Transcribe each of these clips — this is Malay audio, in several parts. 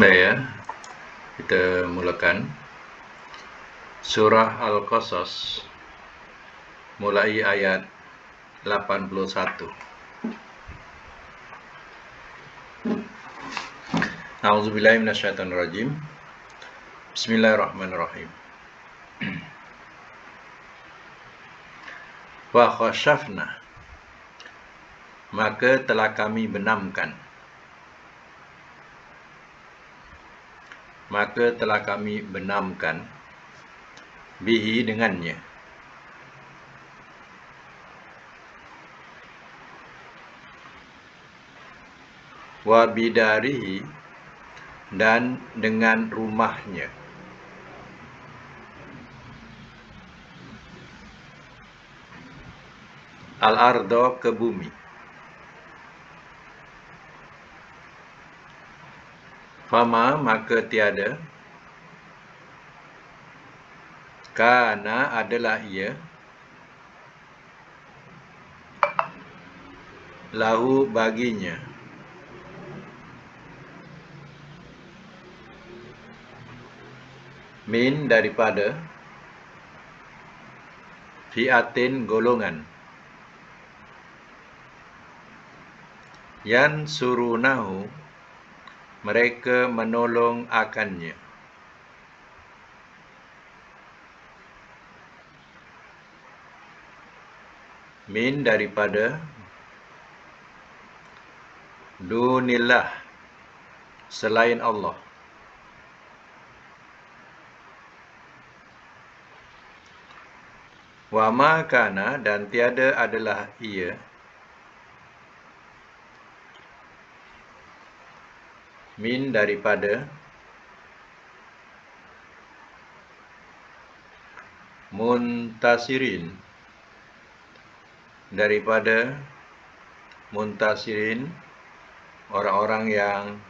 Baik ya, kita mulakan Surah Al-Qasas mulai ayat 81. A'udzubillahi minasyaitonirrajim. Bismillahirrahmanirrahim. Wa khashafna, maka telah kami benamkan. Maka telah kami benamkan bihi dengannya. Wa bidarihi, dan dengan rumahnya. Al-ardo, ke bumi. Fama, maka tiada. Kana, adalah ia. Lahu, baginya. Min, daripada. Fi'atin, golongan. Yan surunahu, mereka menolong akannya. Min, daripada. Dunillah, selain Allah. Wa ma kana, dan tiada adalah ia. Min, daripada. Muntasirin, daripada muntasirin, orang-orang yang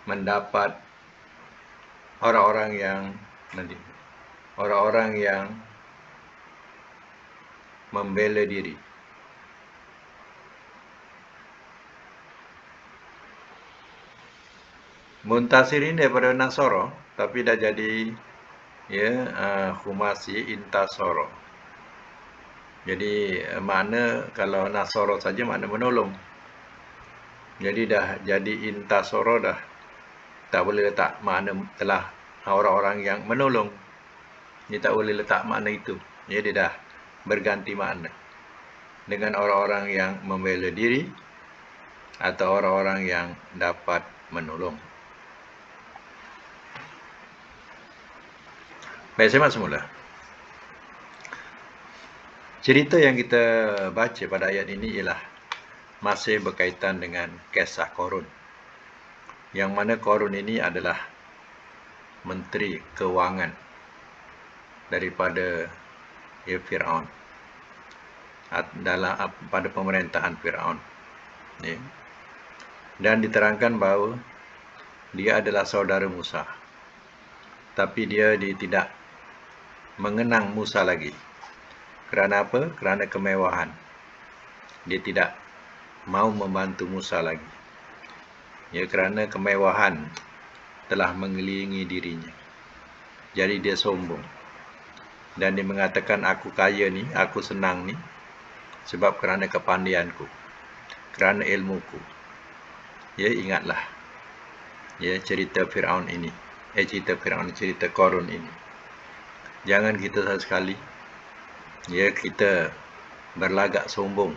mendapat, orang-orang yang membela diri. Muntasirin daripada Nasara, tapi dah jadi khumasi intasara. Jadi makna kalau Nasara saja makna menolong. Jadi dah jadi intasara, dah tak boleh letak makna telah orang-orang yang menolong. Dia tak boleh letak makna itu. Jadi dah berganti makna dengan orang-orang yang membela diri atau orang-orang yang dapat menolong. Baik, saya masuk semula. Cerita yang kita baca pada ayat ini ialah masih berkaitan dengan kisah Qarun. Yang mana Qarun ini adalah menteri kewangan daripada Fir'aun, pada pemerintahan Fir'aun. Dan diterangkan bahawa dia adalah saudara Musa, tapi dia tidak mengenang Musa lagi. Kerana apa? Kerana kemewahan. Dia tidak mau membantu Musa lagi. Kerana kemewahan telah mengelilingi dirinya. Jadi dia sombong. Dan dia mengatakan, aku kaya ni, aku senang ni, sebab kerana kepandaianku, kerana ilmuku. Ingatlah cerita Fir'aun ini. Cerita Qarun ini. Jangan kita sekali kita berlagak sombong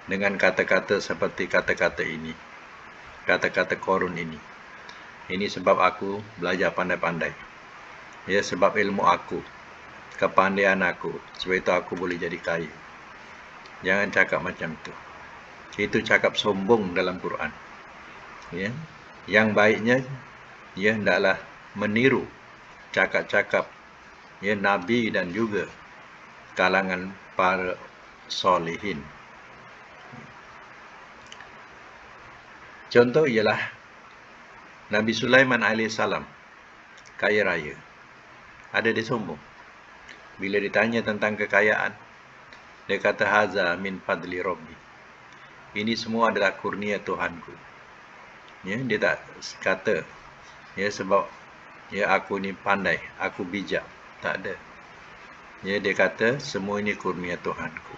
dengan kata-kata seperti kata-kata ini, kata-kata Qarun ini. Ini sebab aku belajar pandai-pandai. Sebab ilmu aku, kepandaian aku, sebab itu aku boleh jadi kaya. Jangan cakap macam tu. Itu cakap sombong dalam Quran. Yang baiknya hendaklah meniru cakap-cakap Nabi dan juga kalangan para solihin. Contoh ialah Nabi Sulaiman AS, kaya raya. Ada dia sombong. Bila ditanya tentang kekayaan, dia kata, haza min fadli rabbi. Ini semua adalah kurnia Tuhanku. Ya, dia tak kata ya sebab ya aku ni pandai, aku bijak. Tak ada. Ya, dia kata semua ini kurnia Tuhanku.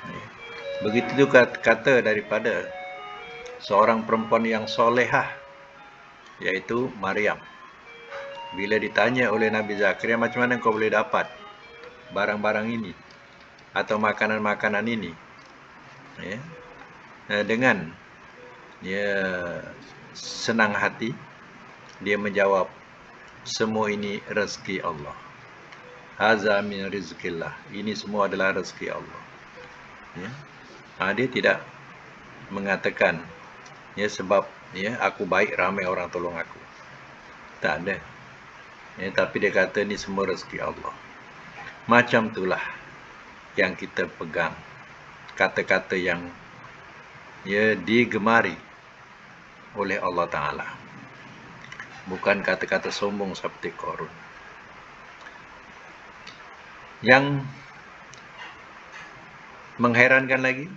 Ya. Begitu juga kata daripada seorang perempuan yang solehah, yaitu Maryam. Bila ditanya oleh Nabi Zakaria, macam mana kau boleh dapat barang-barang ini atau makanan-makanan ini? Ya. Dengan ya senang hati, dia menjawab, semua ini rezeki Allah. Haza min rizqillah. Ini semua adalah rezeki Allah. Ya. Dia tidak mengatakan ya sebab ya aku baik ramai orang tolong aku. Tak ada. Ya, tapi dia kata ni semua rezeki Allah. Macam itulah yang kita pegang. Kata-kata yang ya digemari oleh Allah Ta'ala. Bukan kata-kata sombong seperti Qarun. Yang mengherankan lagi,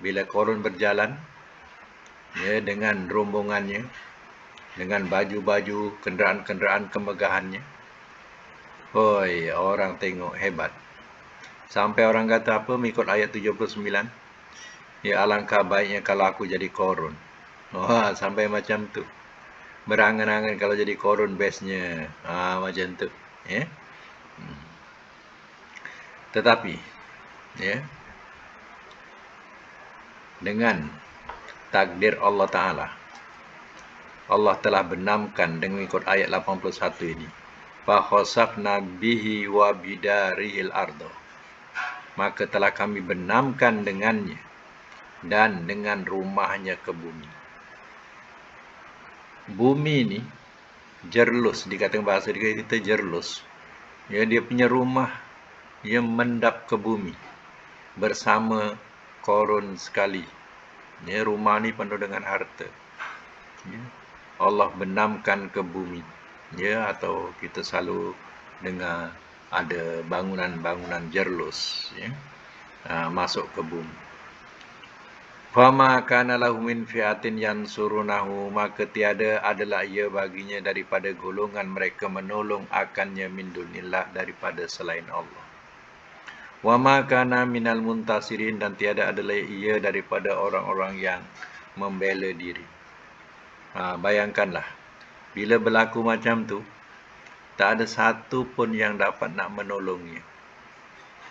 bila Qarun berjalan ya dengan rombongannya, dengan baju-baju, kenderaan-kenderaan kemegahannya, hoi, orang tengok hebat. Sampai orang kata apa, mengikut ayat 79, ya alangkah baiknya kalau aku jadi Qarun. Wah, sampai macam tu. Berangan-angan kalau jadi Qarun bestnya. Macam tu. Ya. Tetapi, ya, dengan takdir Allah Ta'ala, Allah telah benamkan dengan ikut ayat 81 ini. Fakhasafna bihi wa bidarihil ardo. Maka telah kami benamkan dengannya dan dengan rumahnya ke bumi. Bumi ini jerlus, dikatakan bahasa kita jerlus. Ya, dia punya rumah yang mendap ke bumi bersama Qarun sekali. Ya, rumah ni penuh dengan harta. Ya, Allah benamkan ke bumi. Ya, atau kita selalu dengar ada bangunan-bangunan jerlus, ya, masuk ke bumi. Fama kana lahu min fi'atin yansurunahu, maka tiada adalah ia baginya daripada golongan mereka menolong akannya min dunillah, daripada selain Allah. Wa ma kana minal muntasirin, dan tiada adalah ia daripada orang-orang yang membela diri. Bayangkanlah, bila berlaku macam tu, tak ada satu pun yang dapat nak menolongnya.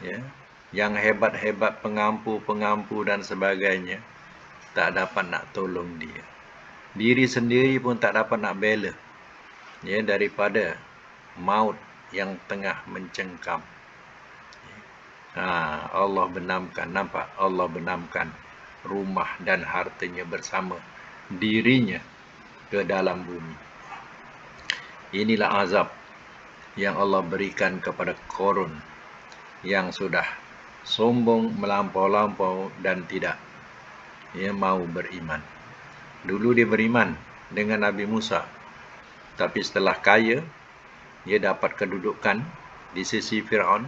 Ya, yang hebat-hebat pengampu-pengampu dan sebagainya tak dapat nak tolong dia. Diri sendiri pun tak dapat nak bela, ya, daripada maut yang tengah mencengkam. Allah benamkan, nampak? Allah benamkan rumah dan hartanya bersama dirinya ke dalam bumi. Inilah azab yang Allah berikan kepada Qarun yang sudah sombong melampau-lampau dan tidak mau beriman. Dulu dia beriman dengan Nabi Musa, tapi setelah kaya, dia dapat kedudukan di sisi Fir'aun,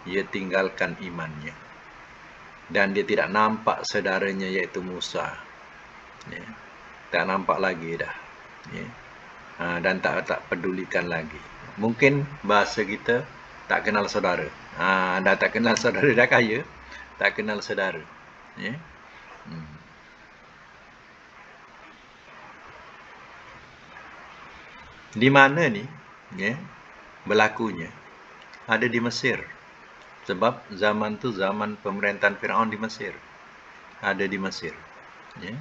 dia tinggalkan imannya. Dan dia tidak nampak saudaranya iaitu Musa. Ya, tak nampak lagi dah. Ya. Dan tak pedulikan lagi. Mungkin bahasa kita tak kenal saudara. Dah tak kenal saudara, dah kaya, tak kenal saudara. Ya. Di mana ni, ya, berlakunya? Ada di Mesir. Sebab zaman tu zaman pemerintahan Firaun di Mesir. Ada di Mesir. Ya.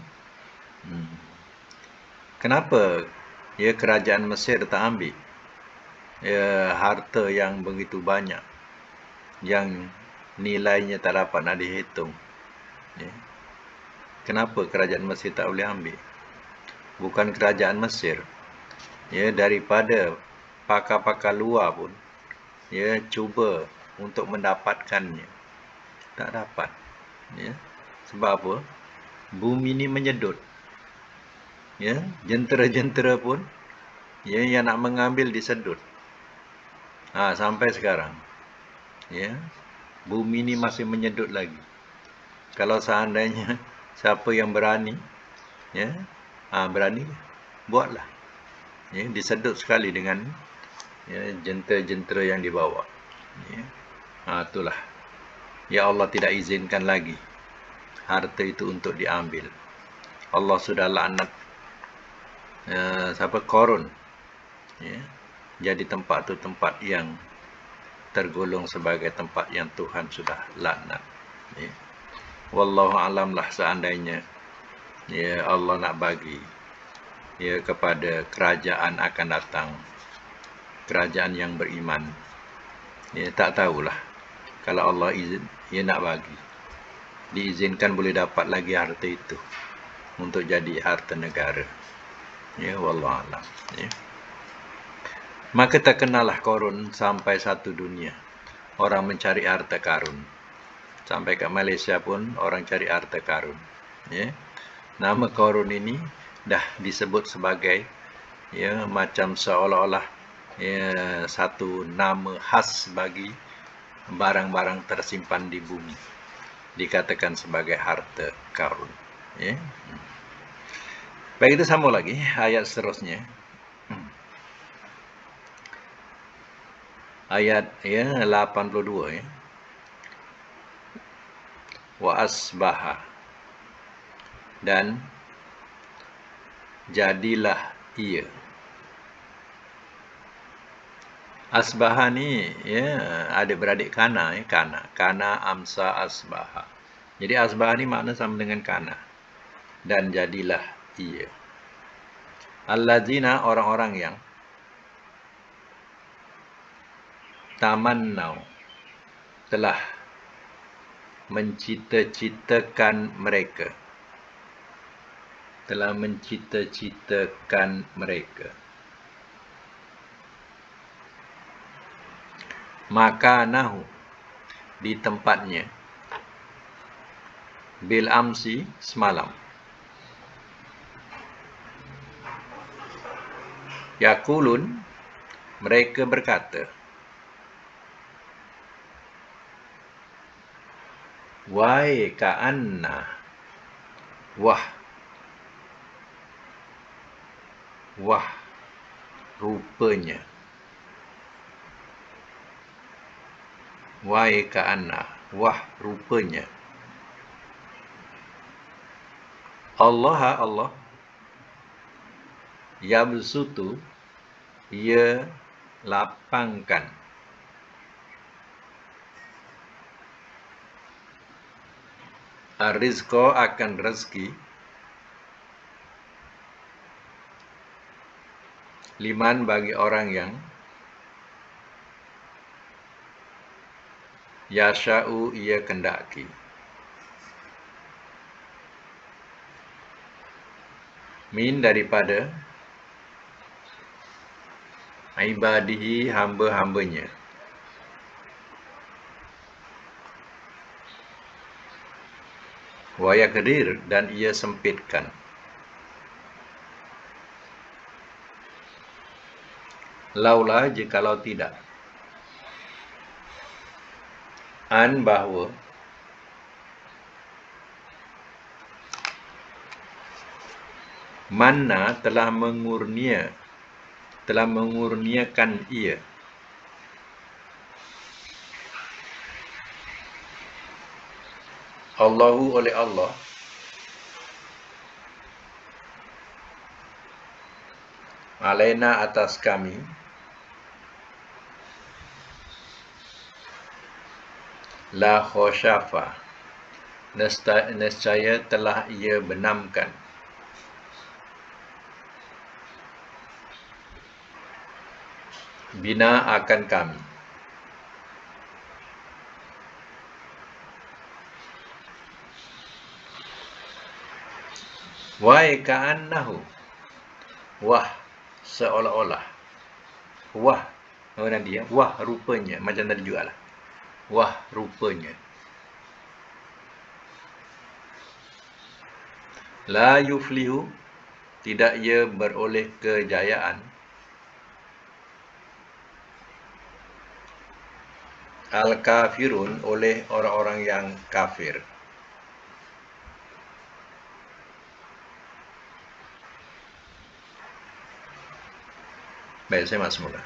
Kenapa ya kerajaan Mesir tak ambil ya harta yang begitu banyak, yang nilainya tak dapat nak dihitung? Ya. Kenapa kerajaan Mesir tak boleh ambil? Bukan kerajaan Mesir, ya, daripada pakar-pakar luar pun ya cuba untuk mendapatkannya, tak dapat. Ya. Sebab apa? Bumi ni menyedut. Ya, jentera-jentera pun ya yang nak mengambil disedut. Sampai sekarang, ya, bumi ni masih menyedut lagi. Kalau seandainya siapa yang berani Ya, berani buatlah. Ya, disedut sekali dengan ya, jentera-jentera yang dibawa. Ya, itulah. Ya Allah tidak izinkan lagi harta itu untuk diambil. Allah sudah laknat siapa Qarun. Ya, jadi tempat itu tempat yang tergolong sebagai tempat yang Tuhan sudah laknat. Ya. Wallahu alam lah, seandainya ya Allah nak bagi ya kepada kerajaan akan datang, kerajaan yang beriman, ya tak tahulah. Kalau Allah izin, ya nak bagi, diizinkan boleh dapat lagi harta itu untuk jadi harta negara. Ya, wallahu alam. Ya. Maka terkenalah Qarun sampai satu dunia orang mencari harta karun. Sampai ke Malaysia pun orang cari harta karun. Ya. Nama Qarun ini dah disebut sebagai ya macam seolah-olah ya satu nama khas bagi barang-barang tersimpan di bumi. Dikatakan sebagai harta karun. Ya. Baik, kita sambung lagi ayat seterusnya. Ayat ya 82 ya. Wa asbaha, dan jadilah ia. Asbaha ni ya ada beradik kana ya, kana amsa asbaha. Jadi asbaha ni makna sama dengan kana. Dan jadilah ia. Allazina, orang-orang yang tamannau, telah mencita-citakan mereka. Telah mencita-citakan mereka. Makanahu, di tempatnya. Bil amsi, semalam. Yaqulun, mereka berkata. Wai ka'anna, wah, rupanya. Wai ka'anna, wah, rupanya. Allah yabsutu, ia lapangkan. Ar-rizqa, akan rezeki. Liman, bagi orang yang yasha'u, ia kendaki. Min, daripada ibadihi, hamba-hambanya. Wa yaqdir, dan ia sempitkan. Laulah, jikalau tidak. An, bahawa. Manna, telah mengurniakan ia. Allahu, oleh Allah. Alaina, atas kami. La khosyafa, nescaya telah ia benamkan. Bina, akan kami. Wai ka'annahu, wah, seolah-olah. Wah, nanti ya, wah, rupanya. Macam tadi juga lah. Wah, rupanya. La yuflihu, tidak ia beroleh kejayaan. Al-kafirun, oleh orang-orang yang kafir. Baik, saya masuk mula.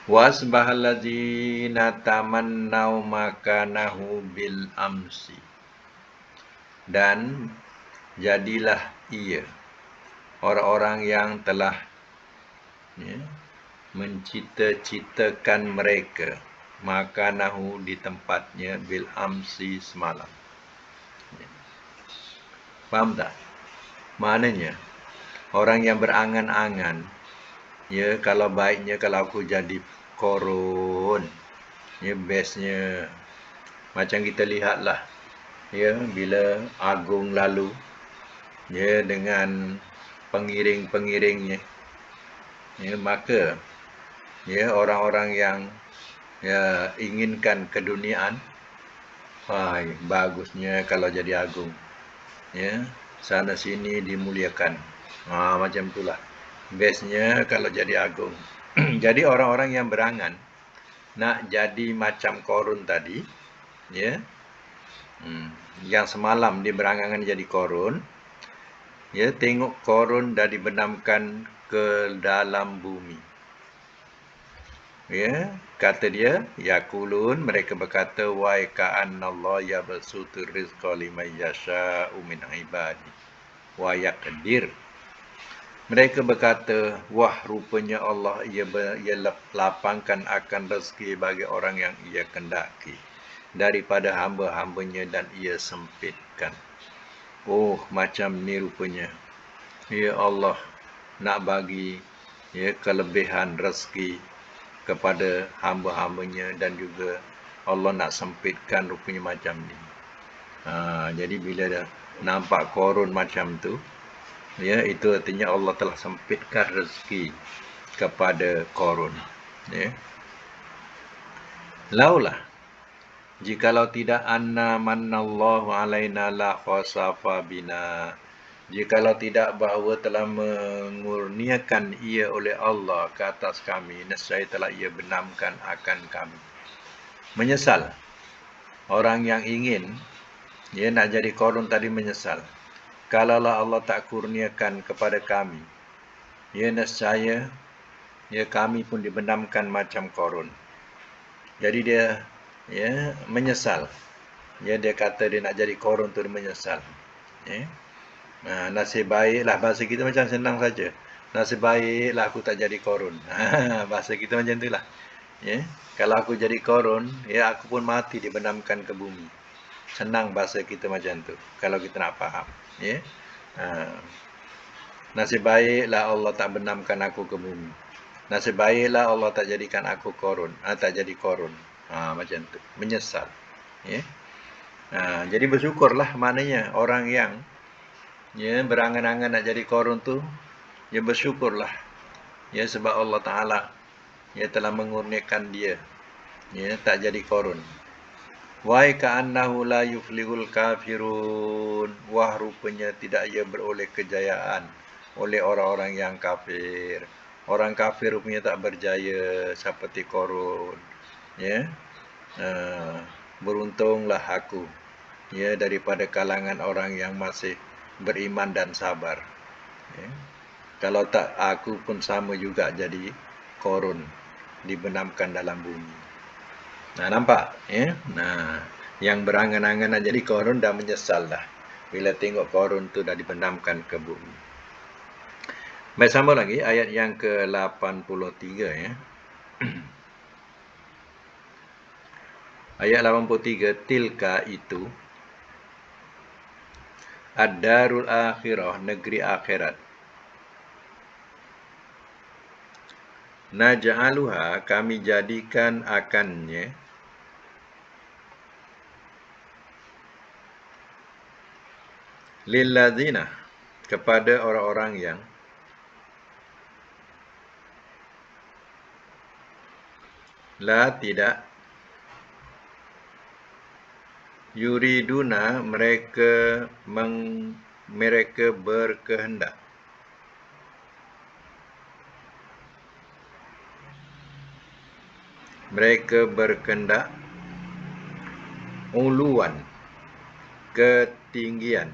Wasbahal ladzina tamannau makanahu bil amsi. Dan jadilah ia orang-orang yang telah mencita-citakan mereka makanahu di tempatnya bil amsi semalam. Faham tak? Maknanya orang yang berangan-angan, ya, kalau baiknya kalau aku jadi korun, ya, bestnya macam kita lihatlah, ya, bila Agung lalu, ya, dengan pengiring-pengiringnya, ya, maka, ya, orang-orang yang, ya, inginkan keduniaan, bagusnya kalau jadi Agung, ya, sana sini dimuliakan, macam itulah. Bestnya kalau jadi Agung. Jadi orang-orang yang berangan nak jadi macam korun tadi, ya, yang semalam dia berangan jadi korun, ya, tengok korun dah dibenamkan ke dalam bumi. Ya, kata dia, yaqulun, mereka berkata, wa ka'annallaha yabsutur rizqa liman yasha'u min ibadi wa yaqdir. Mereka berkata, wah, rupanya Allah ia lapangkan akan rezeki bagi orang yang ia kendaki daripada hamba-hambanya dan ia sempitkan. Oh, macam ni rupanya. Ya Allah nak bagi, ya, kelebihan rezeki kepada hamba-hambanya dan juga Allah nak sempitkan rupanya macam ni. Jadi bila dah nampak korun macam tu, ya, itu artinya Allah telah sempitkan rezeki kepada korun. Ya. Laulah, jikalau tidak anna mannallahu alaina la khasafa bina. Jikalau tidak bahawa telah mengurniakan ia oleh Allah ke atas kami, nescaya telah ia benamkan akan kami. Menyesal. Orang yang ingin, ya, nak jadi korun tadi menyesal. Kalaulah Allah tak kurniakan kepada kami, ya, nescaya, ya, kami pun dibenamkan macam korun. Jadi dia, ya, menyesal. Ya, dia kata dia nak jadi korun tu, dia menyesal. Ya. Nasib baiklah, bahasa kita macam senang saja. Nasib baiklah aku tak jadi korun. Bahasa kita macam itulah. Ya. Kalau aku jadi korun, ya, aku pun mati dibenamkan ke bumi. Senang bahasa kita macam tu, kalau kita nak faham. Ya. Nasib baiklah Allah tak benamkan aku ke bumi. Nasib baiklah Allah tak jadikan aku korun, tak jadi korun. Macam tu, menyesal. Ya. Jadi bersyukurlah, maknanya orang yang, ya, berangan-angan nak jadi korun tu, ya, bersyukurlah, ya, sebab Allah Ta'ala, ya, telah mengurniakan dia, ya, tak jadi korun. Wa ka'annahu la yuflihul kafirun. Wah, rupanya tidak ia beroleh kejayaan oleh orang-orang yang kafir. Orang kafir rupanya tak berjaya seperti korun. Ya. Beruntunglah aku, ya, daripada kalangan orang yang masih beriman dan sabar. Ya. Kalau tak, aku pun sama juga jadi korun, dibenamkan dalam bumi. Nampak, ya? Yang berangan-angan nak jadi korun dah menyesal dah bila tengok korun tu dah dibenamkan ke bumi. Baik, sambung lagi ayat yang ke-83, ya. Ayat 83, tilka itu ad-darul akhirah, negeri akhirat. Naj'aluha, kami jadikan akannya, lilladzina, kepada orang-orang yang la tidak yuriduna, mereka berkehendak, uluan, ketinggian,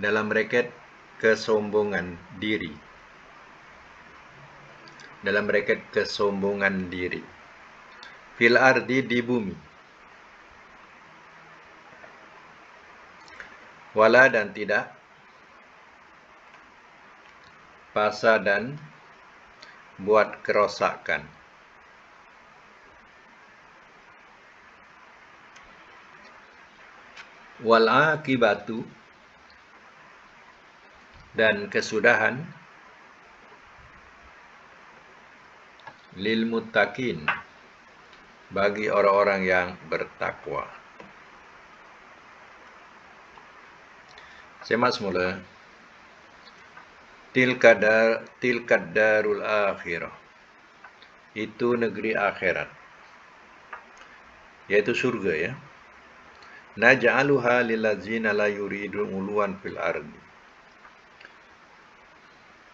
dalam bracket kesombongan diri. Dalam bracket kesombongan diri. Fil ardi, di bumi. Wala, dan tidak. Fasa, dan buat kerosakan. Wal akibatu, dan kesudahan. Lil muttaqin, bagi orang-orang yang bertakwa. Semak semula. Tilkad darul akhirah, itu negeri akhirat, yaitu surga ya. Naj'aluha lillazina la yuridun uluwan fil ardi,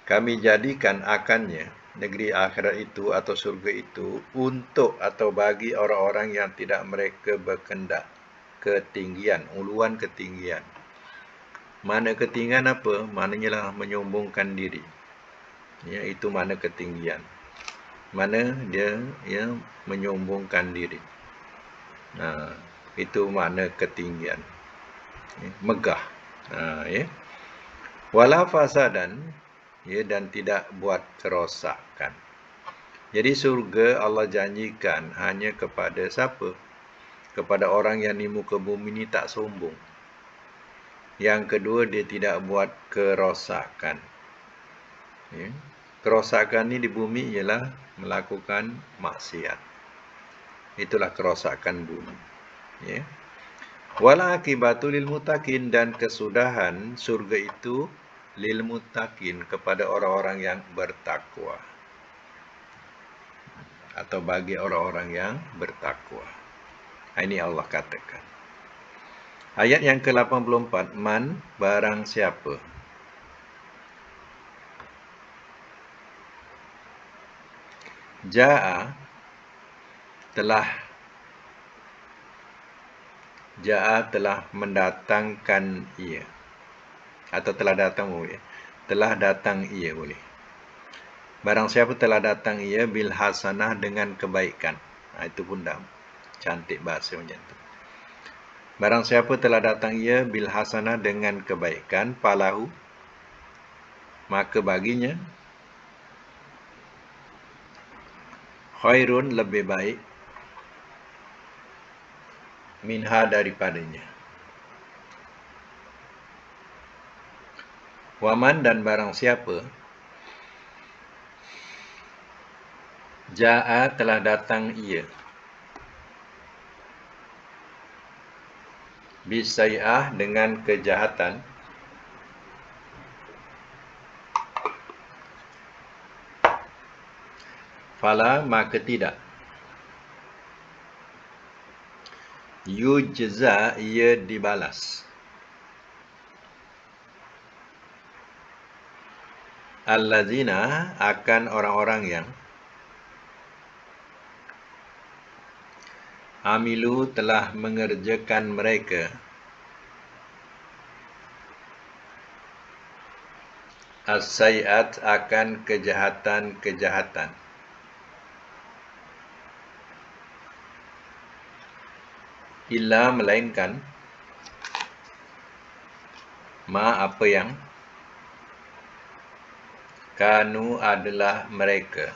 kami jadikan akannya negeri akhirat itu atau surga itu untuk atau bagi orang-orang yang tidak mereka berkendak ketinggian, uluan ketinggian. Mana ketinggian apa? Maknanya lah menyombongkan diri. Ya, itu mana ketinggian. Mana dia yang menyombongkan diri. Nah, itu makna ketinggian. Ya, megah. Ya. Wala fasadan, ya, dan tidak buat kerosakan. Jadi surga Allah janjikan hanya kepada siapa? Kepada orang yang di muka bumi ini tak sombong. Yang kedua, dia tidak buat kerosakan. Ya. Kerosakan ni di bumi ialah melakukan maksiat. Itulah kerosakan bumi. Ya. Wal akibatu lil muttaqin, dan kesudahan surga itu lil muttaqin, kepada orang-orang yang bertakwa. Atau bagi orang-orang yang bertakwa. Ini Allah katakan. Ayat yang ke-84, man, barang siapa. Ja'a, telah mendatangkan ia. Atau telah datang boleh. Telah datang ia boleh. Barang siapa telah datang ia bil hasanah, dengan kebaikan. Itu pun dah cantik bahasa macam tu. Barang siapa telah datang ia bil hasanah, dengan kebaikan, falahu, maka baginya khairun, lebih baik, minha, daripadanya. Waman, dan barang siapa ja'a, telah datang ia bisai'ah, dengan kejahatan, fala, maka tidak, yujza, ia dibalas, allazina, akan orang-orang yang amilu, telah mengerjakan mereka as-sayiat, akan kejahatan-kejahatan, illa, melainkan, ma, apa yang, kanu, adalah mereka,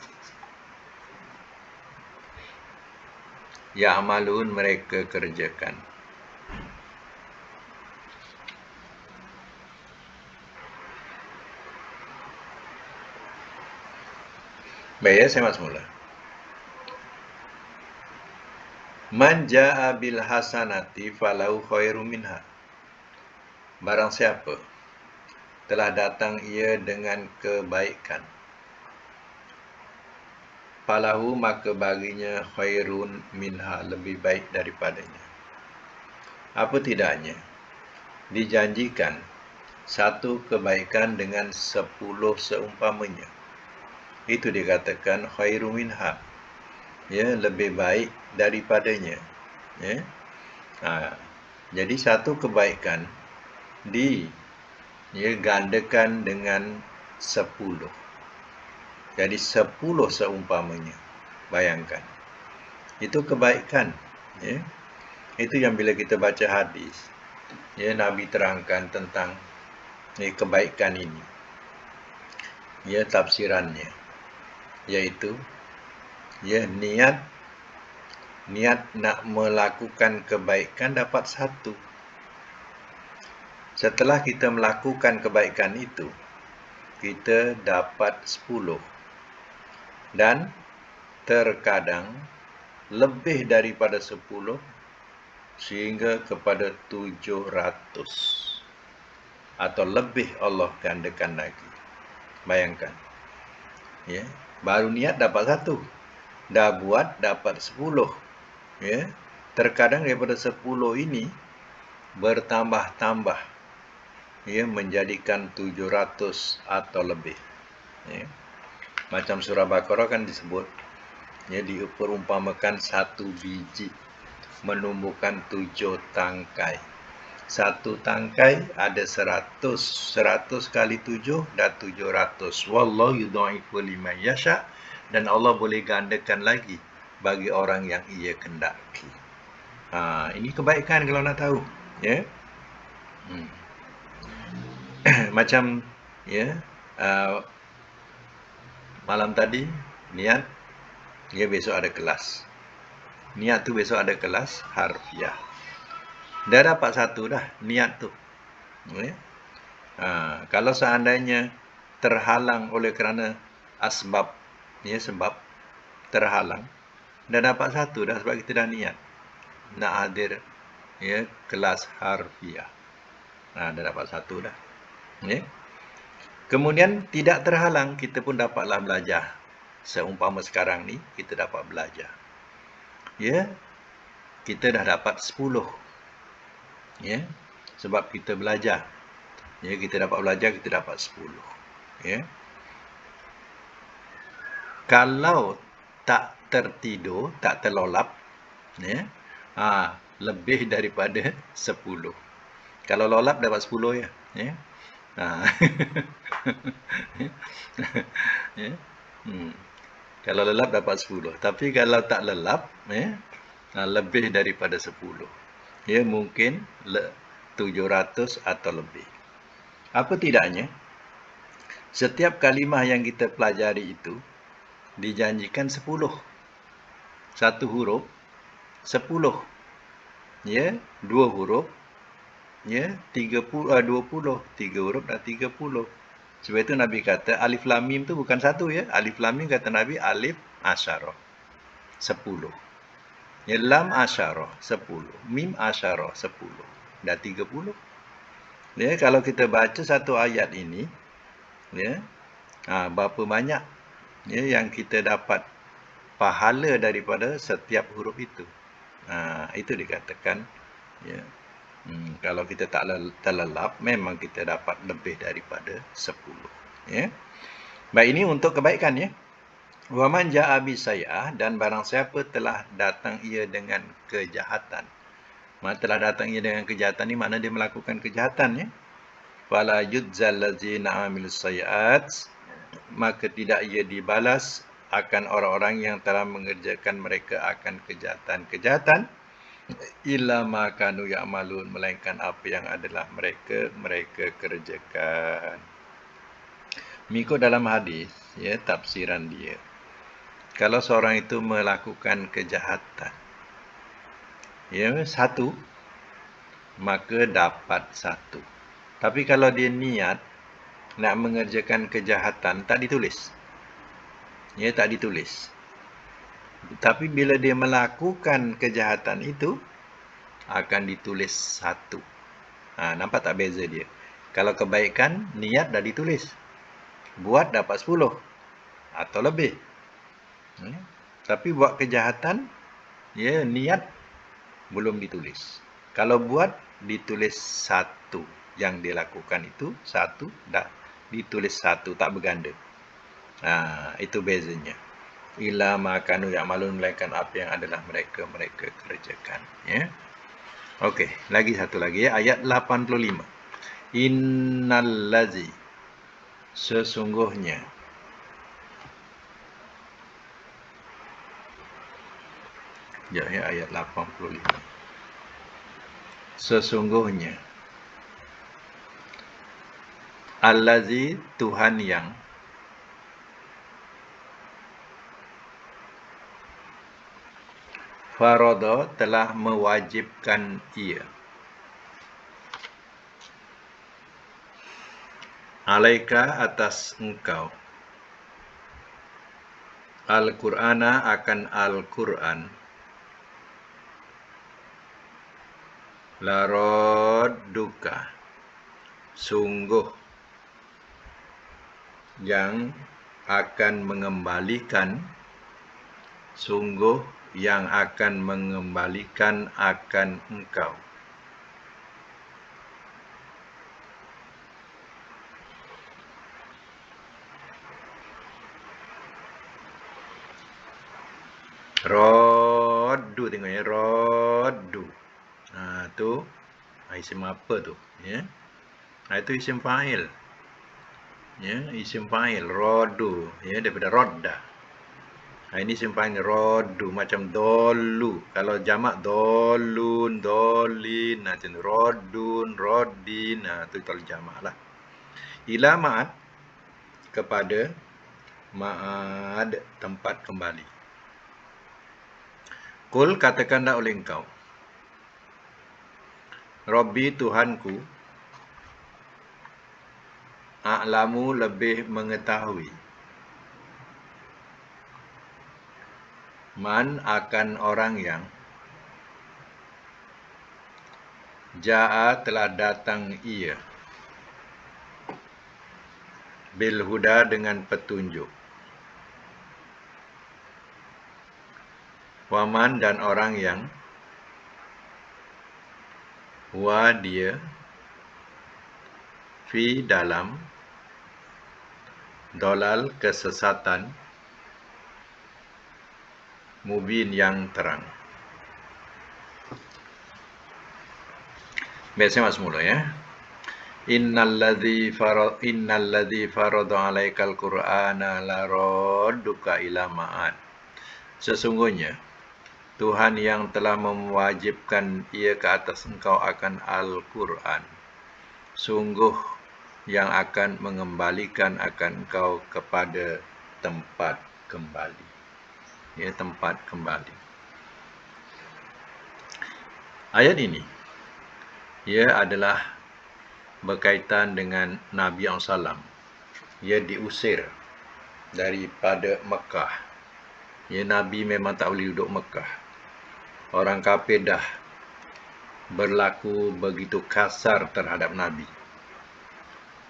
ya'malun, mereka kerjakan. Baik ya, saya masuk mula. Man ja'a bil hasanati falau khairum minha. Barang siapa telah datang ia dengan kebaikan, falahu, maka baginya khairun minha, lebih baik daripadanya. Apa tidaknya dijanjikan satu kebaikan dengan 10 seumpamanya. Itu dikatakan khairum minha, ya, lebih baik daripadanya. Ya. Jadi satu kebaikan Ya, gandakan dengan 10. Jadi 10 seumpamanya. Bayangkan. Itu kebaikan. Ya. Itu yang bila kita baca hadis. Ya, Nabi terangkan tentang kebaikan ini. Ya, tafsirannya. Yaitu, ya, niat nak melakukan kebaikan dapat 1. Setelah kita melakukan kebaikan itu, kita dapat 10. Dan terkadang lebih daripada 10 sehingga kepada 700 atau lebih Allah gandakan lagi. Bayangkan. Ya, baru niat dapat 1. Dah buat dapat 10. Ya, terkadang daripada 10 ini bertambah-tambah, ya, menjadikan 700 atau lebih. Ya. Macam surah Baqarah kan disebut, ya, diperumpamakan 1 biji menumbuhkan 7 tangkai. 1 tangkai ada 100. 100 kali 7 dah 700. Wallahu yudha'ifu liman yasha. Dan Allah boleh gandakan lagi bagi orang yang ia kendaki. Ini kebaikan kalau nak tahu. Ya. Macam, ya, malam tadi niat, ya, besok ada kelas. Niat tu besok ada kelas harfiah. Dah dapat 1 dah niat tu. Ya. Kalau seandainya terhalang oleh kerana asbab, ya, sebab terhalang, dah dapat 1 dah sebab kita dah niat nak hadir, ya, kelas harfiah. Dah dapat 1 dah. Ya. Kemudian tidak terhalang, kita pun dapatlah belajar. Seumpama sekarang ni kita dapat belajar. Ya. Kita dah dapat 10. Ya. Sebab kita belajar. Ya, kita dapat belajar, kita dapat 10. Ya. Kalau tak tertidur, tak terlolap, ya, lebih daripada 10. Kalau lolap dapat 10 ya. Ya. Ya. Kalau lelap dapat 10. Tapi kalau tak lelap, ya, lebih daripada 10. Ya, mungkin 700 atau lebih. Apa tidaknya, setiap kalimah yang kita pelajari itu dijanjikan 10. 1 huruf 10. Ya, 2 huruf, ya, 20. 3 huruf dah 30. Sebab itu Nabi kata alif lam mim tu bukan 1, ya. Alif lam mim kata Nabi alif asyarah 10. Ya, lam asyarah 10. Mim asyarah 10. Dah 30. Ya, kalau kita baca satu ayat ini, ya, berapa banyak, ya, yang kita dapat pahala daripada setiap huruf itu. Itu dikatakan, ya, kalau kita tak terlelap, memang kita dapat lebih daripada 10. Ya. Baik, ini untuk kebaikan, ya. Wa man jaa bisayah, dan barang siapa telah datang ia dengan kejahatan. Telah datang ia dengan kejahatan ni makna dia melakukan kejahatan, ya. Fala yudzal ladzina amilus sayiat, maka tidak ia dibalas akan orang-orang yang telah mengerjakan mereka akan kejahatan-kejahatan, illa ma kanu ya'malun, melainkan apa yang adalah mereka kerjakan. Mengikut dalam hadis, ya, tafsiran dia, kalau seorang itu melakukan kejahatan, ya, 1, maka dapat 1. Tapi kalau dia niat nak mengerjakan kejahatan, tak ditulis. Ya, tak ditulis. Tapi bila dia melakukan kejahatan itu, akan ditulis 1. Nampak tak beza dia? Kalau kebaikan, niat dah ditulis. Buat dapat 10 atau lebih. Ya. Tapi buat kejahatan, ya, niat belum ditulis. Kalau buat, ditulis 1. Yang dia lakukan itu 1, dah ditulis 1, tak berganda. Itu bezanya. Illa ma kanu ya'malun, melainkan apa yang adalah mereka kerjakan. Ya. Okey, lagi satu lagi, ya, ayat 85. Innallazi, sesungguhnya. Ya, ayat 85. Sesungguhnya. Allazi, Tuhan yang. Farada, telah mewajibkan ia. Alaika, atas engkau. Al-Qur'ana, akan Al-Qur'an. Laradduka, sungguh yang akan mengembalikan. Sungguh yang akan mengembalikan akan engkau. Raddu, tengok ya, raddu. Tu isim apa tu? Ya. Itu isim fa'il. Ya, isim fa'il, raddu, ya, daripada radda. Ini isim fa'il, raddu, macam dolu. Kalau jamak dolun, dolin, macam raddun, raddin, tu kalau jamak lah. Ila ma'ad, kepada ma'ad, tempat kembali. Kul, katakanlah oleh engkau. Rabbi, Tuhanku. A'lamu, lebih mengetahui. Man, akan orang yang. Ja'a, telah datang ia. Bil huda, dengan petunjuk. Waman, dan orang yang. Wa, dia. Fi, dalam. Dolal, kesesatan. Mubin, yang terang. Biasa mas mula ya. Innalladzi farada 'alaikal Qur'ana laradduka ila ma'ad. Sesungguhnya Tuhan yang telah mewajibkan ia ke atas engkau akan Al-Qur'an. Sungguh yang akan mengembalikan akan engkau kepada tempat kembali. Ya, tempat kembali. Ayat ini ia adalah berkaitan dengan Nabi SAW. Ia diusir daripada Mekah. Ya, Nabi memang tak boleh duduk Mekah. Orang kafir dah berlaku begitu kasar terhadap Nabi.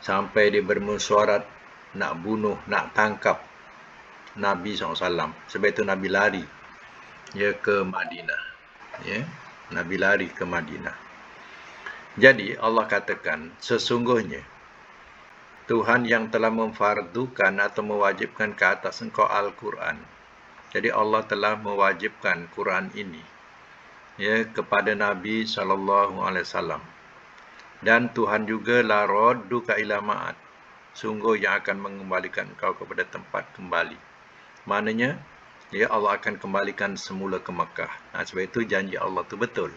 Sampai dia bermesyuarat nak bunuh, nak tangkap Nabi SAW. Sebab itu Nabi lari ke Madinah. Ya, Nabi lari ke Madinah. Jadi Allah katakan, sesungguhnya Tuhan yang telah memfardukan atau mewajibkan ke atas engkau Al-Quran. Jadi Allah telah mewajibkan Quran ini kepada Nabi SAW. Dan Tuhan juga la radduka ila ma'ad. Sungguh yang akan mengembalikan engkau kepada tempat kembali. Maknanya Allah akan kembalikan semula ke Mekah. Sebab itu janji Allah itu betul.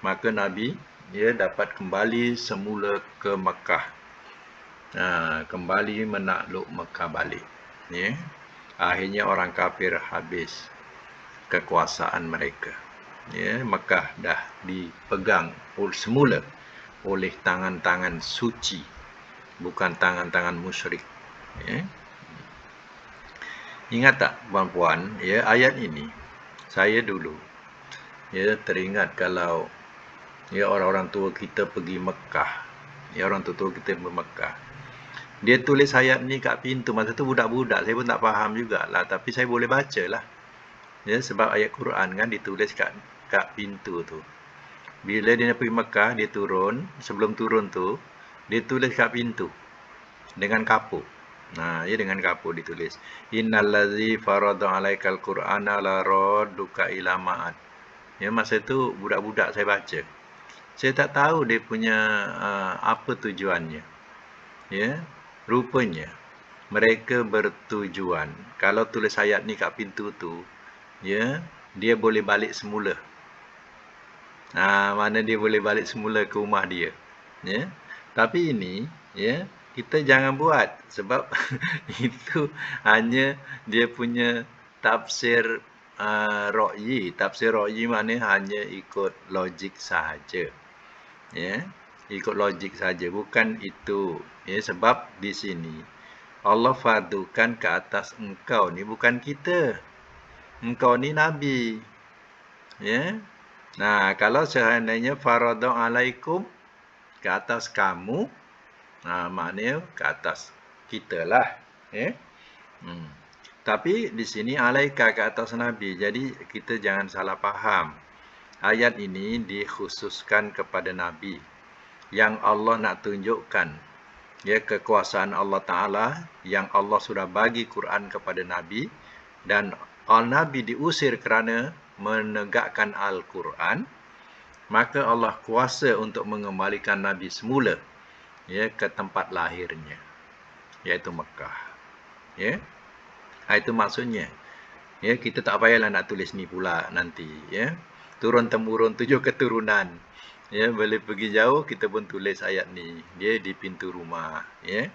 Maka Nabi dapat kembali semula ke Mekah. Kembali menakluk Mekah balik. Akhirnya orang kafir habis kekuasaan mereka. Mekah dah dipegang semula oleh tangan-tangan suci, bukan tangan-tangan musyrik. Ingat tak puan-puan, ayat ini saya dulu teringat kalau orang-orang tua kita pergi Mekah. Orang tua kita pergi Mekah. Dia tulis ayat ni kat pintu. Masa tu budak-budak, saya pun tak faham jugalah, tapi saya boleh baca lah. Sebab ayat Quran kan ditulis kat pintu tu. Bila dia pergi Mekah, dia turun. Sebelum turun tu, dia tulis kat pintu dengan kapur. Dengan kapur ditulis. Innallazi farada 'alaikal Qur'ana laradduka ila ma'ad. Masa tu budak-budak saya baca. Saya tak tahu dia punya apa tujuannya. Ya, rupanya mereka bertujuan. Kalau tulis ayat ni kat pintu tu, ya, dia boleh balik semula. Mana dia boleh balik semula ke rumah dia. Ya. Tapi ini, ya, kita jangan buat sebab itu hanya dia punya tafsir ra'yi. Tafsir ra'yi maknanya hanya ikut logik sahaja. Ya, ikut logik saja, bukan itu. Ya, sebab di sini Allah fardukan ke atas engkau ni, bukan kita. Engkau ni nabi. Ya. Nah, kalau seandainya faradha alaikum ke atas kamu, maknanya ke atas kita lah. Ya. Tapi di sini alaika ke atas nabi. Jadi kita jangan salah faham. Ayat ini dikhususkan kepada Nabi yang Allah nak tunjukkan, ya, kekuasaan Allah Ta'ala yang Allah sudah bagi Quran kepada Nabi, dan Nabi diusir kerana menegakkan Al-Quran, maka Allah kuasa untuk mengembalikan Nabi semula, ya, ke tempat lahirnya, iaitu Mekah. Ya, itu maksudnya. Ya, kita tak payahlah nak tulis ni pula nanti, ya. Turun-temurun 7 keturunan. Ya, boleh pergi jauh kita pun tulis ayat ni. Dia di pintu rumah, ya.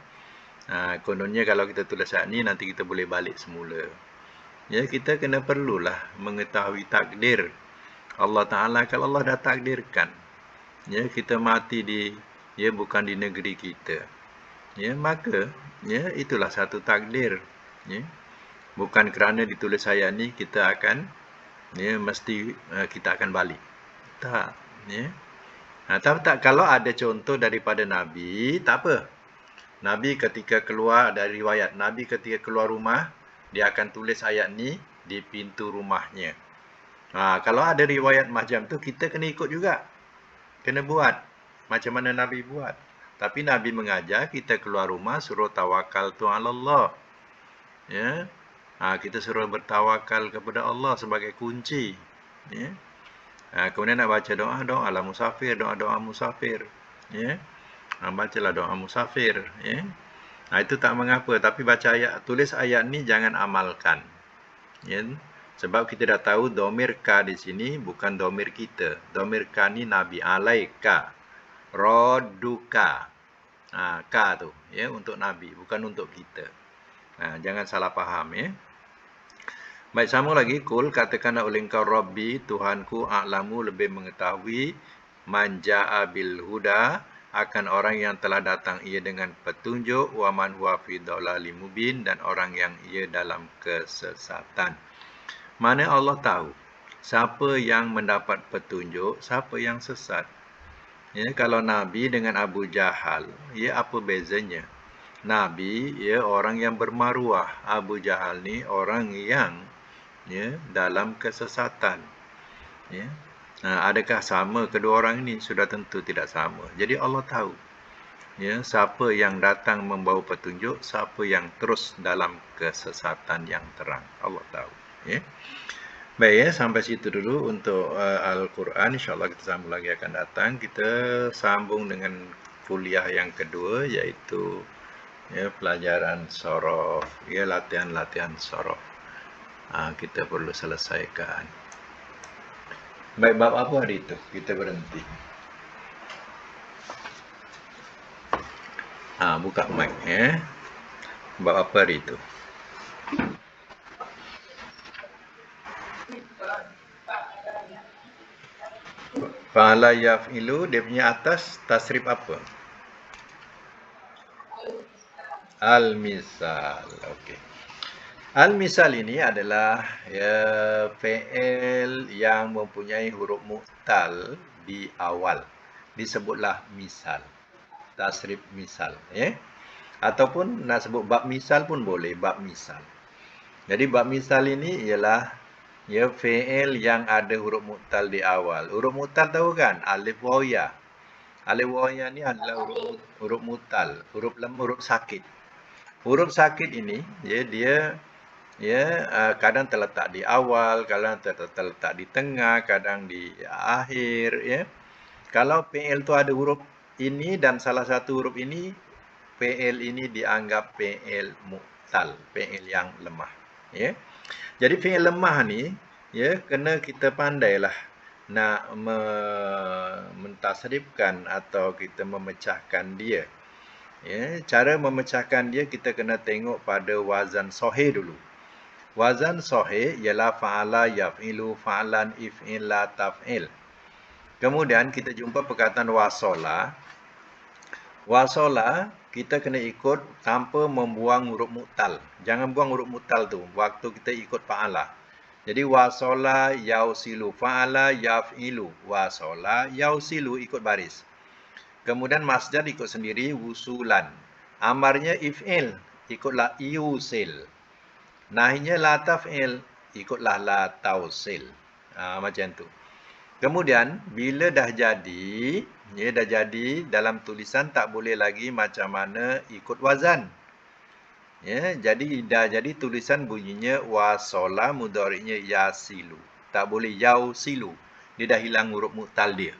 Kononnya kalau kita tulis ayat ni nanti kita boleh balik semula. Ya, kita kena perlulah mengetahui takdir Allah Taala. Kalau Allah dah takdirkan, ya, kita mati bukan di negeri kita. Ya, maka ya itulah satu takdir, ya. Bukan kerana ditulis ayat ni kita akan, ya, mesti kita akan balik. Tak, ya. Tak, kalau ada contoh daripada Nabi, tak apa. Nabi ketika keluar, dari riwayat Nabi ketika keluar rumah, dia akan tulis ayat ni di pintu rumahnya. Kalau ada riwayat macam tu, kita kena ikut juga. Kena buat macam mana Nabi buat. Tapi Nabi mengajar kita keluar rumah suruh tawakal tu ala Allah. Ya. Kita suruh bertawakal kepada Allah sebagai kunci. Ya. Kemudian nak baca doa ala musafir, doa musafir. Ya. Bacalah doa musafir. Ya. Itu tak mengapa. Tapi baca ayat, tulis ayat ni jangan amalkan. Ya. Sebab kita dah tahu domir ka di sini bukan domir kita. Domir ka ni Nabi alaika. Roduka. Ka tu, ya, untuk Nabi, bukan untuk kita. Jangan salah faham, ya. Baik, sama lagi. Kul, katakanlah oleh engkau Rabbi, Tuhanku, a'lamu, lebih mengetahui, man ja'a bil huda, akan orang yang telah datang ia dengan petunjuk, wa man huwa fi dhalalim mubin, dan orang yang ia dalam kesesatan. Mana Allah tahu siapa yang mendapat petunjuk, siapa yang sesat. Ya, kalau Nabi dengan Abu Jahal, ya, apa bezanya? Nabi, ya, orang yang bermaruah. Abu Jahal ni orang yang, ya, dalam kesesatan. Ya. Adakah sama kedua orang ini? Sudah tentu tidak sama. Jadi Allah tahu, ya, siapa yang datang membawa petunjuk, siapa yang terus dalam kesesatan yang terang. Allah tahu, ya. Baik, ya, sampai situ dulu untuk Al-Quran. InsyaAllah kita sambung lagi akan datang. Kita sambung dengan kuliah yang kedua, iaitu, ya, pelajaran sorof, ya, latihan-latihan sorof. Kita perlu selesaikan. Baik, bab apa hari itu? Kita berhenti. Buka mic, ya. Bab apa hari itu? Fa'ala yaf'ilu, dia punya atas tasrif apa? Al-misal. Okey. Al-misal ini adalah, ya, fi'il yang mempunyai huruf mu'tal di awal. Disebutlah misal. Tasrif misal, ya. Ataupun nak sebut bab misal pun boleh, bab misal. Jadi bab misal ini ialah, ya, fi'il yang ada huruf mu'tal di awal. Huruf mu'tal tahu kan? Alif waw ya. Alif waw ya ni adalah huruf mu'tal, huruf sakit. Huruf sakit ini, ya, dia, ya, kadang terletak di awal, kadang terletak di tengah, kadang di akhir, ya. Kalau PL tu ada huruf ini dan salah satu huruf ini, PL ini dianggap PL mu'tal, PL yang lemah. Ya. Jadi PL lemah ni, ya, kena kita pandailah nak mentasrifkan atau kita memecahkan dia. Ya, cara memecahkan dia kita kena tengok pada wazan sahih dulu. Wazan sahih ialah fa'ala yaf'ilu fa'lan if'il la taf'il. Kemudian kita jumpa perkataan wasola. Wasola kita kena ikut tanpa membuang huruf mu'tal. Jangan buang huruf mu'tal tu waktu kita ikut fa'ala. Jadi wasola yausilu fa'ala yaf'ilu wasola yausilu ikut baris. Kemudian masdar ikut sendiri wusulan. Amarnya if'il ikutlah yusil. Nahinya la taf'il ikutlah la tausil. Macam tu. Kemudian bila dah jadi, ya dah jadi dalam tulisan tak boleh lagi macam mana ikut wazan. Ya, jadi dah jadi tulisan bunyinya wasola mudhari'nya yasilu. Tak boleh yausilu. Dia dah hilang huruf mu'tal dia.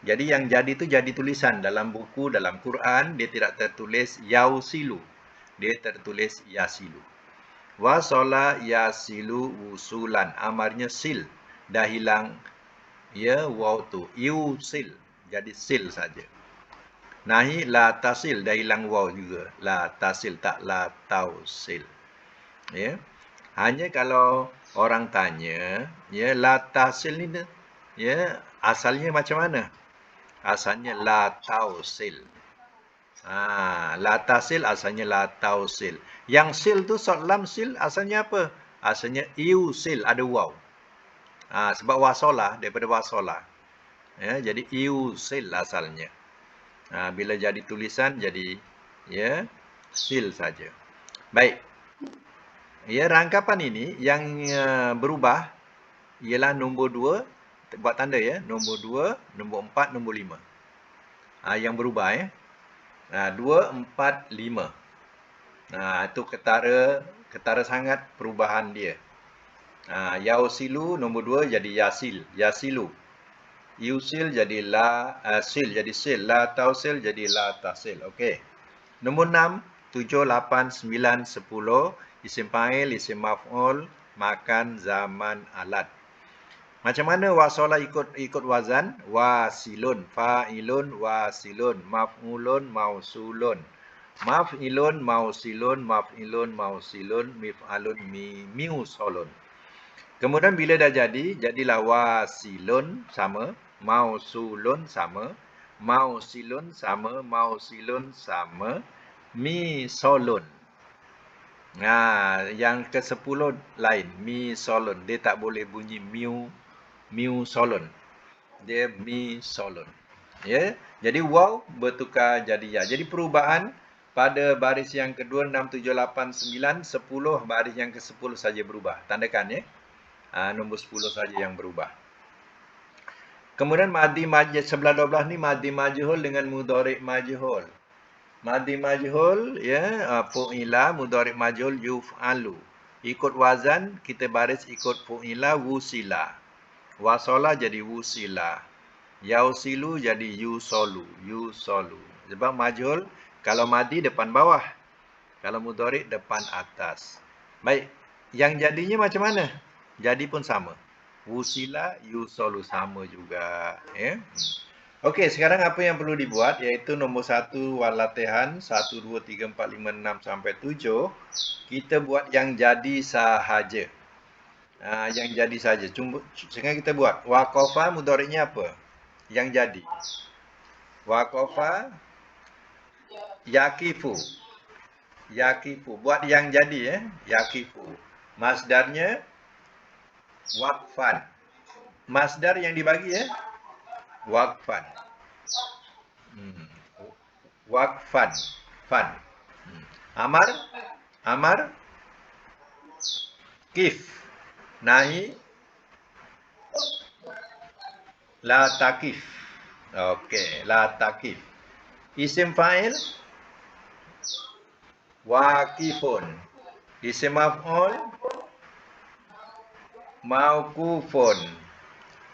Jadi yang jadi tu jadi tulisan dalam buku, dalam Quran, dia tidak tertulis yausilu. Dia tertulis yasilu. Wasola yasilu wusulan. Amarnya sil. Dah hilang ya waw tu. Yusil. Jadi sil saja. Nahi la tasil. Dah hilang waw juga. La tasil tak la tausil. Ya. Hanya kalau orang tanya, ya la tasil ni ya asalnya macam mana? Asalnya la tausil. La tasil asalnya la tausil. Yang sil tu sod lam sil asalnya apa? Asalnya iusil, ada waw. Sebab wasolah daripada wasolah. Ya, jadi iusil asalnya. Bila jadi tulisan jadi ya sil saja. Baik. Ya, rangkapan ini yang berubah ialah nombor 2. Buat tanda ya, nombor 2, nombor 4, nombor 5. Yang berubah ya. 2, 4, 5. Itu ketara sangat perubahan dia. Yausilu nombor 2 jadi yasil, yasilu. Yusil jadi la sil jadi sil, la tausil jadi la tasil. Okey. Nombor 6, 7, 8, 9, 10 isim fa'il, isim maf'ul, makan, zaman, alat. Macam mana wasola ikut wazan? Wasilun, fa'ilun, wasilun, maf'ulun, mausulun. Maf'ilun, mausilun, maf'ilun, mausilun, mif'alun, miusolun. Kemudian bila dah jadi, jadilah wasilun sama, mausulun sama, mausilun sama, mausilun sama, misolun. Yang ke-10 lain, misolun. Dia tak boleh bunyi miusolun. Dia misolun. Ya. Jadi waw bertukar jadi ya. Jadi perubahan pada baris yang kedua 6, 7, 8, 9, 10 baris yang ke-10 saja berubah. Tandakan ya. Nombor 10 saja yang berubah. Kemudian madhi majhul sebelah 12 ni madhi majhul dengan mudhari' majhul. Madhi majhul ya fu'ila mudhari' majhul yuf'alu. Ikut wazan kita baris ikut fu'ila wusila. Wasala jadi wusila. Yausilu jadi yusolu, yusolu. Sebab majhul kalau madhi depan bawah. Kalau mudhari' depan atas. Baik, yang jadinya macam mana? Jadi pun sama. Wusila yusolu sama juga, ya. Okey, sekarang apa yang perlu dibuat iaitu nombor 1 latihan 1 2 3 4 5 6 sampai 7 kita buat yang jadi sahaja. Yang jadi saja. Sekarang kita buat waqafa mudhari'nya apa? Yang jadi. Waqafa yaqifu. Yaqifu. Buat yang jadi ya, yaqifu. Masdarnya waqfan. Masdar yang dibagi ya. Waqfan. Waqfan. Fan. Amar. Kif. Nahi. La takif. Okey, la takif. Isim fa'il. Waqifun. Isim maf'ul. Mauqufun.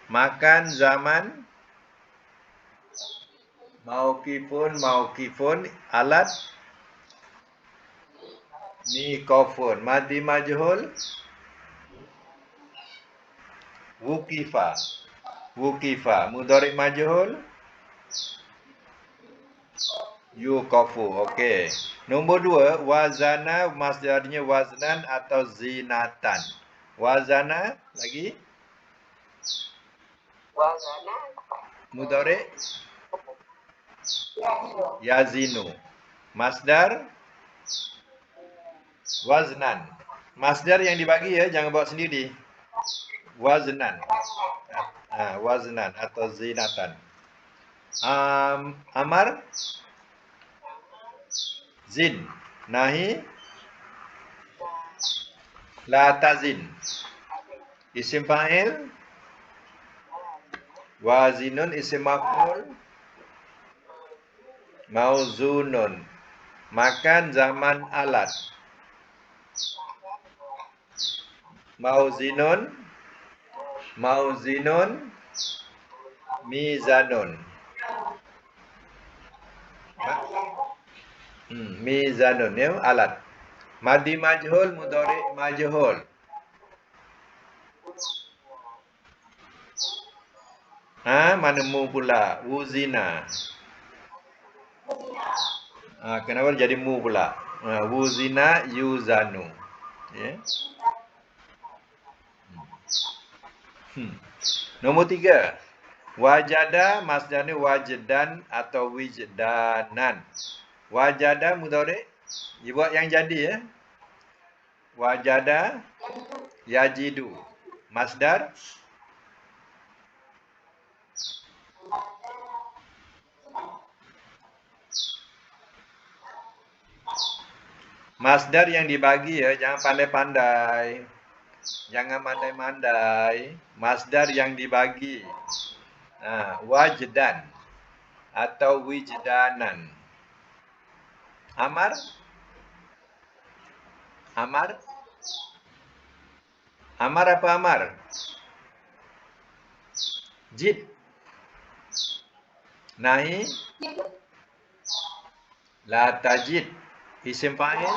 Makan zaman Mauqifun alat mikrofon. Madi majhul wuqifa. Wuqifa. Mudhari majhul yuqafu. Okey. Nombor 2, wazana masdarnya waznan atau zinatan. Wazana lagi mudhari yazinu. Masdar waznan. Masdar yang dibagi ya, jangan bawa sendiri. Waznan. Waznan atau zinatan. Amar zin. Nahi la tazin. Isim fa'il wazinun. Isim maf'ul mauzunun. Makan zaman alat. Mauzinun mizanun. Mizanun ya, alat. Madi majhul mudhari majhul. Mana mu pula? Wuzina. Kenapa jadi mu pula? Wuzina yuzanu. Ya. Nombor 3. Wajada masdarnya wajdan atau wijdanan. Wajada mudhari, dia buat yang jadi ya. Wajada yajidu. Masdar masdar yang dibagi ya, jangan pandai-pandai. Jangan mandai-mandai. Masdar yang dibagi. Wajdan atau wijdanan. Amar? Amar? Amar apa amar? Jid. Nahi? La tajid. Isim fa'il?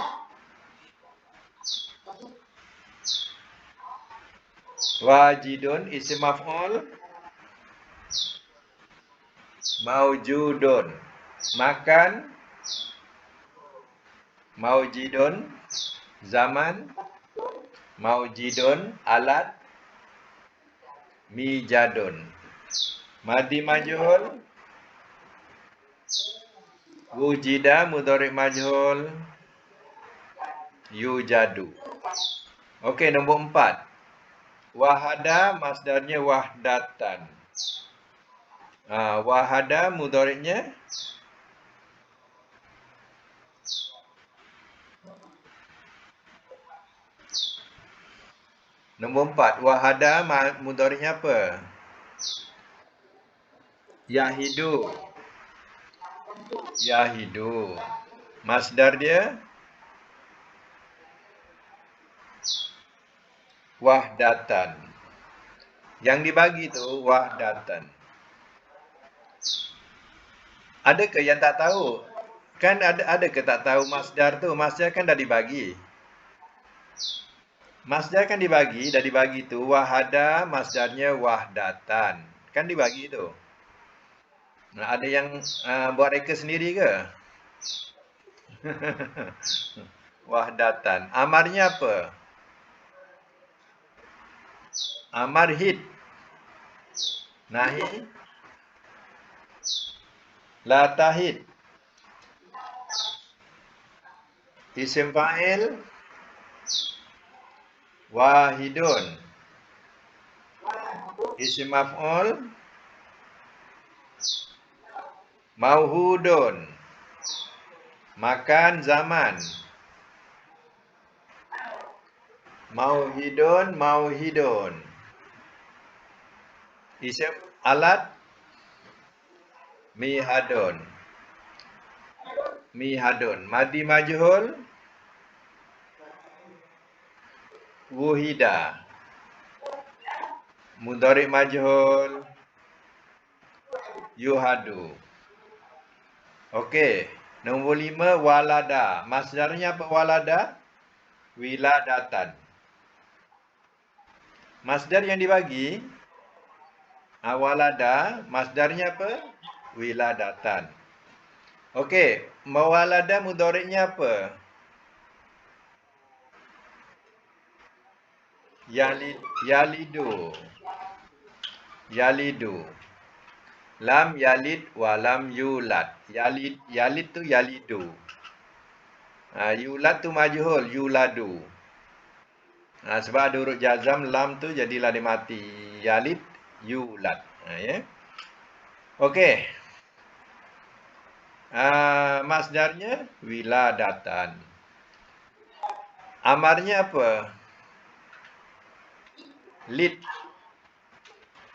Wajidun. Isim maf'ul? Maujudun. Makan? Maujidun. Zaman? Maujidun. Alat? Mijadun. Madi majhul? Wujida mudhari majhul yujadu. Okey, nombor 4. Wahada masdarnya wahdatan. Wahada mudhari'nya nombor 4. Wahada mudhari'nya apa? Yahidu. Yahidu. Masdar dia wahdatan. Yang dibagi tu wahdatan. Adakah yang tak tahu? Kan ada ke tak tahu masdar tu? Masdar kan dah dibagi. Masdar kan dibagi, dah dibagi tu wahada masdarnya wahdatan. Kan dibagi tu. Ada yang buat reka sendiri ke? Wahdatan. Amarnya apa? Amar hid. Nahi la tahid. Isim fa'il wahidun. Isim maf'ul mauhudun. Makan zaman. Mauhidun. Isim alat mihadun. Madi majhul wuhida. Mudhari majhul yuhadu. Okey. Nombor 5, walada. Masdarnya apa walada? Wiladatan. Masdar yang dibagi, walada, masdarnya apa? Wiladatan. Okey, mawalada mudhari'nya apa? Yalidu. Yalidu. Lam yalid wa lam yulad. Yalid tu yalidu. Yulad tu majhul, yuladu. Sebab ada huruf jazam lam tu jadilah dia mati. Yalid, yulad. Ya. Okey. Masdarnya wiladatan. Amarnya apa? Lid.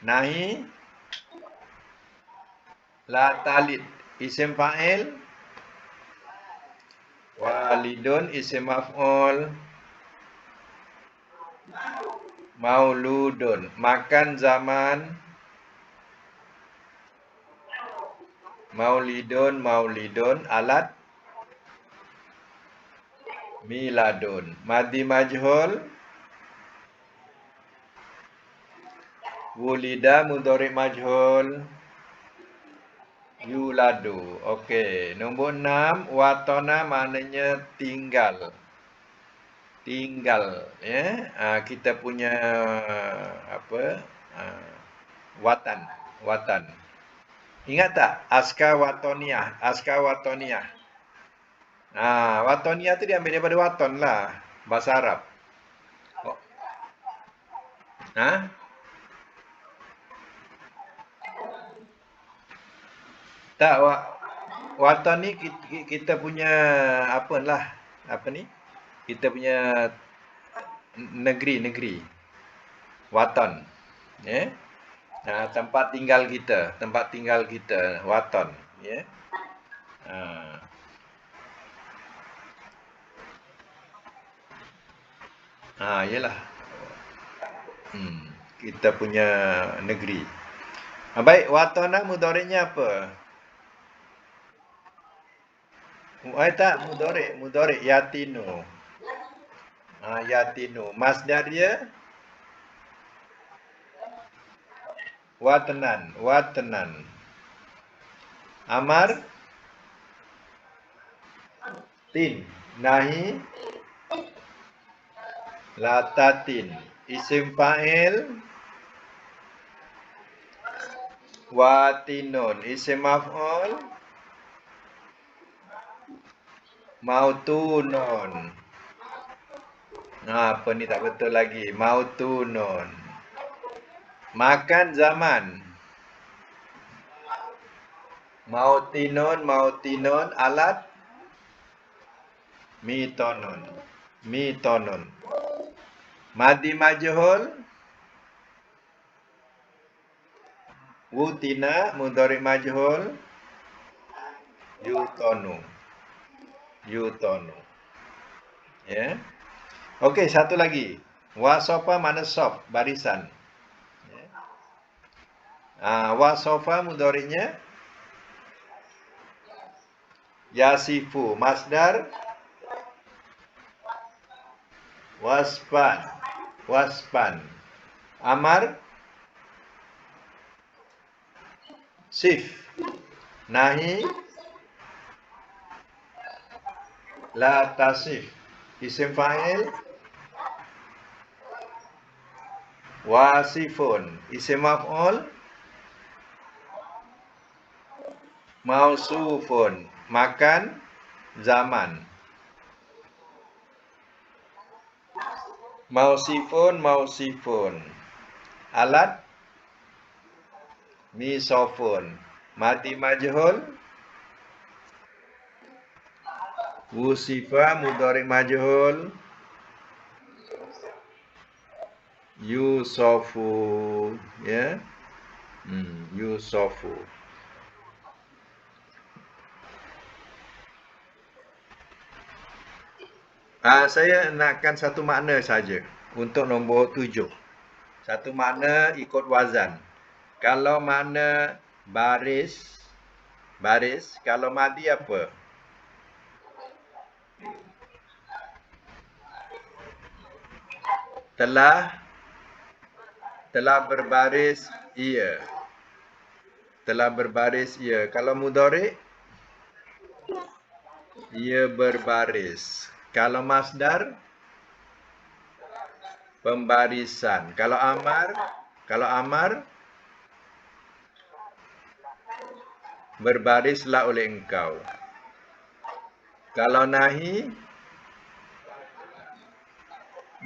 Nahi. La talid. Isim fa'il. Walidun isim maf'ul. Mauludun. Makan zaman. Maulidun. Alat. Miladun. Madi majhul. Wulida mudhari' majhul. Yuladu. Okey. Nombor 6, watona maknanya tinggal. Tinggal, ya. Kita punya apa? Watan. Ingat tak? Askar watoniyah. Watoniyah tu diambil daripada waton lah, bahasa Arab. Oh. Tak, waton ni kita punya apa ni? Kita punya negeri. Waton. Ya. Tempat tinggal kita, waton, ya. Yalah. Kita punya negeri. Baik, watona mudhari'nya apa? Tak, mudhari' yatinu. Yatinu. Masdar dia Watanan. Amar tin. Nahi latatin. Isim fa'il watinun. Isim maf'ul mautunun. Apa ni tak betul lagi. Mautunun. Makan zaman. Mautinun. Alat. Mitonun. Madi majhul. Wutina mudhari' majhul. Yutonu. Ya. Okey, satu lagi. Wasofa mana sof, barisan. Wasofa mudhari'nya yasifu. Masdar waspan. Amar sif. Nahi la tasif. Isim fa'il wasifun. Isim maf'ul mausufun. Makan zaman. Mausifun. Alat misofun. Madi majhul wusifa mudhari' majhul yusofu, ya. Yusofu. Saya nakkan satu makna saja untuk nombor 7. Satu makna ikut wazan. Kalau makna baris, Baris. Kalau madi apa? Telah berbaris, iya. Telah berbaris, iya. Kalau mudhari', ia berbaris. Kalau masdar, pembarisan. Kalau amar, berbarislah oleh engkau. Kalau nahi,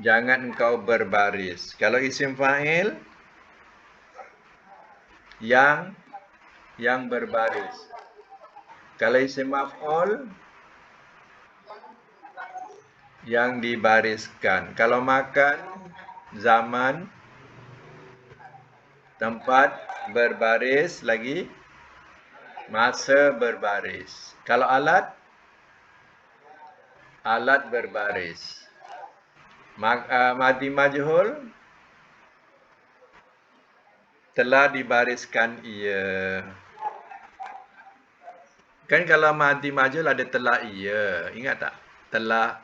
jangan engkau berbaris. Kalau isim fa'il, yang berbaris. Kalau isim maf'ul, yang dibariskan. Kalau makan, zaman, tempat, berbaris, lagi masa berbaris. Kalau alat berbaris. Madi majhul, telah dibariskan ia. Kan kalau madi majhul ada telah ia. Ingat tak? Telah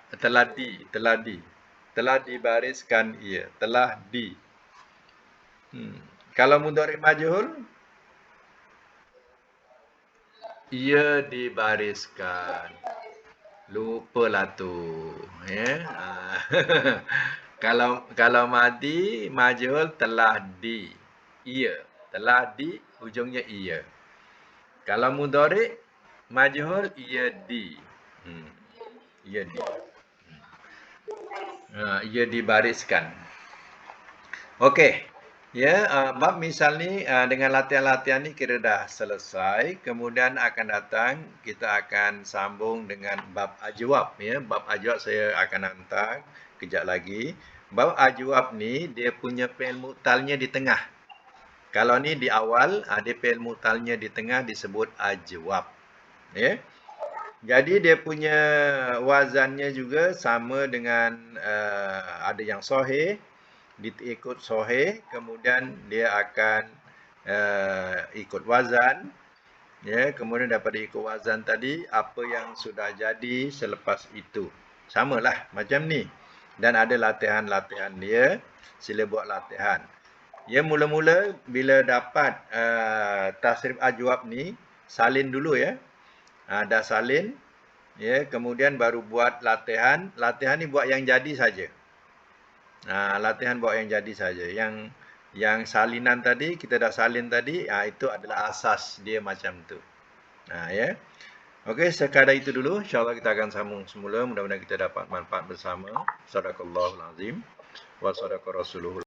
dibariskan ia. Telah di. Kalau mudhari' majhul, ia dibariskan. Lupalah tu. Ya. Kalau madi majhul telah di. Ia. Telah di, ujungnya ia. Kalau mudhari' majhul, ia di. Ia di. Ia dibariskan. Okey. Ya, bab misal ni dengan latihan-latihan ni kira dah selesai. Kemudian akan datang kita akan sambung dengan bab ajwab, ya. Bab ajwab saya akan hantar kejap lagi. Bab ajwab ni dia punya fi'il mu'talnya di tengah. Kalau ni di awal, ada fi'il mu'talnya di tengah disebut ajwab. Ya. Jadi dia punya wazannya juga sama dengan ada yang sahih, diikut sahih, kemudian dia akan ikut wazan, ya. Kemudian daripada ikut wazan tadi, apa yang sudah jadi selepas itu, samalah macam ni. Dan ada latihan-latihan dia. Sila buat latihan. Ya, mula-mula bila dapat tasrif ajwab ni, salin dulu, ya. Dah salin, ya, kemudian baru buat latihan. Latihan ni buat yang jadi saja. Latihan buat yang jadi saja. Yang salinan tadi, kita dah salin tadi, itu adalah asas dia macam tu. Ya. Okey, sekadar itu dulu. InsyaAllah kita akan sambung semula. Mudah-mudahan kita dapat manfaat bersama. Sadaqallahul azim. Wa sadaqa rasuluhu.